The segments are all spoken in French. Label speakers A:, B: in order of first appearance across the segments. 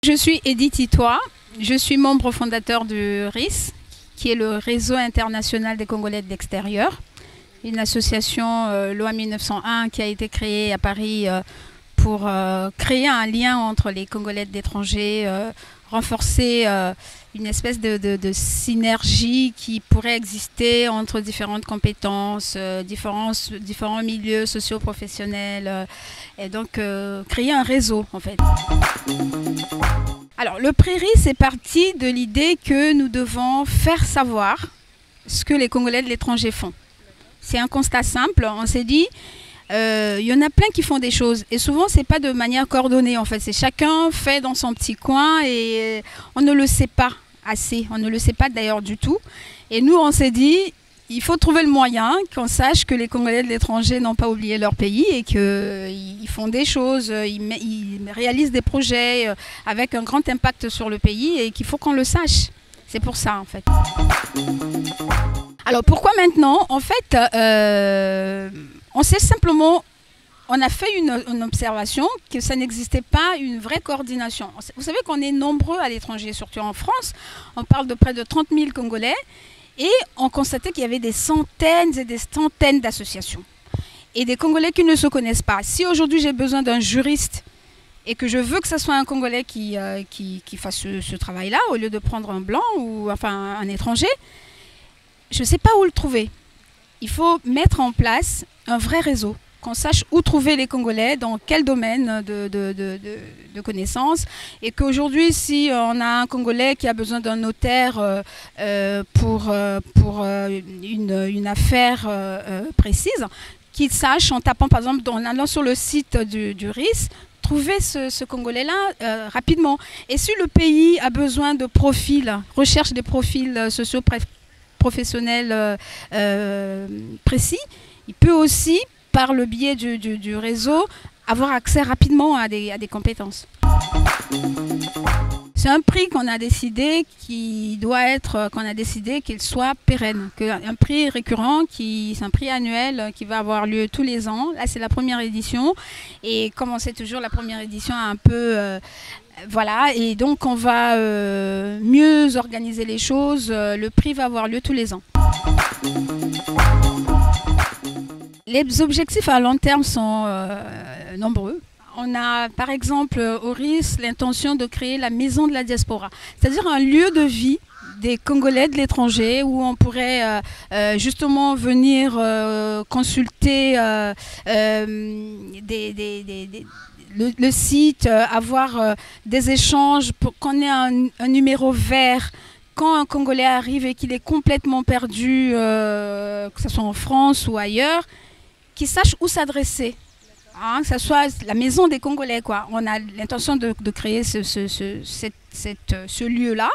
A: Je suis Edith Itoa, je suis membre fondateur du RIS, qui est le Réseau international des Congolais de l'extérieur, une association loi 1901 qui a été créée à Paris pour créer un lien entre les Congolais de l'étranger, renforcer une espèce de synergie qui pourrait exister entre différentes compétences, différents milieux socio-professionnels, et donc créer un réseau en fait. Alors le prix RIS est parti de l'idée que nous devons faire savoir ce que les Congolais de l'étranger font. C'est un constat simple, on s'est dit, il y en a plein qui font des choses et souvent c'est pas de manière coordonnée en fait, c'est chacun fait dans son petit coin et on ne le sait pas assez, on ne le sait pas d'ailleurs du tout. Et nous on s'est dit, il faut trouver le moyen qu'on sache que les Congolais de l'étranger n'ont pas oublié leur pays et qu'ils font des choses, ils réalisent des projets avec un grand impact sur le pays et qu'il faut qu'on le sache. C'est pour ça en fait. Alors pourquoi maintenant? En fait, on sait simplement, on a fait une observation que ça n'existait pas une vraie coordination. Vous savez qu'on est nombreux à l'étranger, surtout en France. On parle de près de 30 000 Congolais. Et on constatait qu'il y avait des centaines et des centaines d'associations. Et des Congolais qui ne se connaissent pas. Si aujourd'hui j'ai besoin d'un juriste et que je veux que ce soit un Congolais qui fasse ce travail-là, au lieu de prendre un blanc ou enfin un étranger, je ne sais pas où le trouver. Il faut mettre en place un vrai réseau, qu'on sache où trouver les Congolais, dans quel domaine de connaissances. Et qu'aujourd'hui, si on a un Congolais qui a besoin d'un notaire pour une affaire précise, qu'il sache, en tapant par exemple, en allant sur le site du RIS, trouver ce Congolais-là rapidement. Et si le pays a besoin de profils, recherche des profils socio-professionnels précis, il peut aussi, par le biais du réseau, avoir accès rapidement à des compétences. C'est un prix qu'on a décidé qu'il soit pérenne, un prix récurrent, c'est un prix annuel qui va avoir lieu tous les ans. Là, c'est la première édition et comme on sait toujours, la première édition a un peu voilà, et donc on va mieux organiser les choses. Le prix va avoir lieu tous les ans. Les objectifs à long terme sont nombreux. On a par exemple au RIS l'intention de créer la maison de la diaspora, c'est-à-dire un lieu de vie des Congolais de l'étranger où on pourrait justement venir consulter le site, avoir des échanges pour qu'on ait un numéro vert. Quand un Congolais arrive et qu'il est complètement perdu, que ce soit en France ou ailleurs, qu'il sache où s'adresser. Hein, que ce soit la maison des Congolais, quoi. On a l'intention de créer ce lieu-là.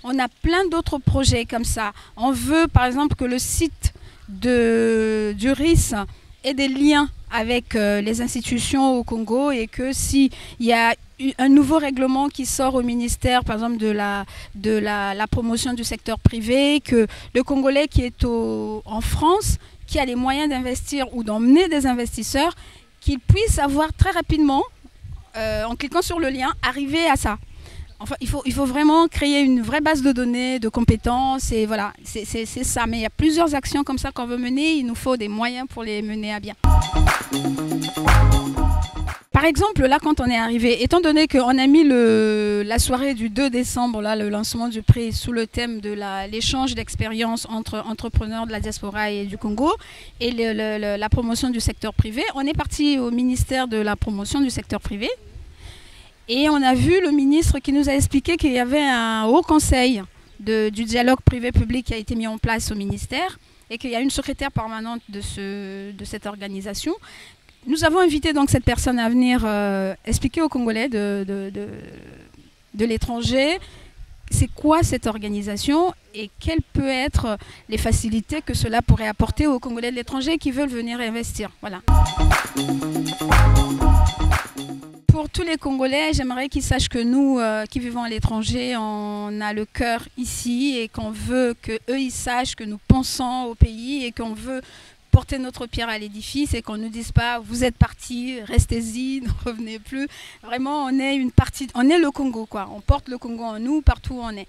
A: On a plein d'autres projets comme ça. On veut, par exemple, que le site du RIS ait des liens avec les institutions au Congo et que s'il y a un nouveau règlement qui sort au ministère, par exemple de la promotion du secteur privé, que le Congolais qui est en France, qui a les moyens d'investir ou d'emmener des investisseurs, qu'il puisse avoir très rapidement, en cliquant sur le lien, arriver à ça. Enfin, il faut vraiment créer une vraie base de données, de compétences, et voilà, c'est ça. Mais il y a plusieurs actions comme ça qu'on veut mener, il nous faut des moyens pour les mener à bien. Par exemple, là, quand on est arrivé, étant donné qu'on a mis la soirée du 2 décembre, là, le lancement du prix, sous le thème de l'échange d'expériences entre entrepreneurs de la diaspora et du Congo, et la promotion du secteur privé, on est parti au ministère de la promotion du secteur privé, et on a vu le ministre qui nous a expliqué qu'il y avait un haut conseil du dialogue privé-public qui a été mis en place au ministère, et qu'il y a une secrétaire permanente de cette organisation. Nous avons invité donc cette personne à venir expliquer aux Congolais de l'étranger c'est quoi cette organisation et quelles peuvent être les facilités que cela pourrait apporter aux Congolais de l'étranger qui veulent venir investir. Voilà. Pour tous les Congolais, j'aimerais qu'ils sachent que nous, qui vivons à l'étranger, on a le cœur ici et qu'on veut qu'eux, ils sachent que nous pensons au pays et qu'on veut porter notre pierre à l'édifice et qu'on ne nous dise pas vous êtes partis, restez-y, ne revenez plus. Vraiment, on est une partie, on est le Congo quoi. On porte le Congo en nous partout où on est.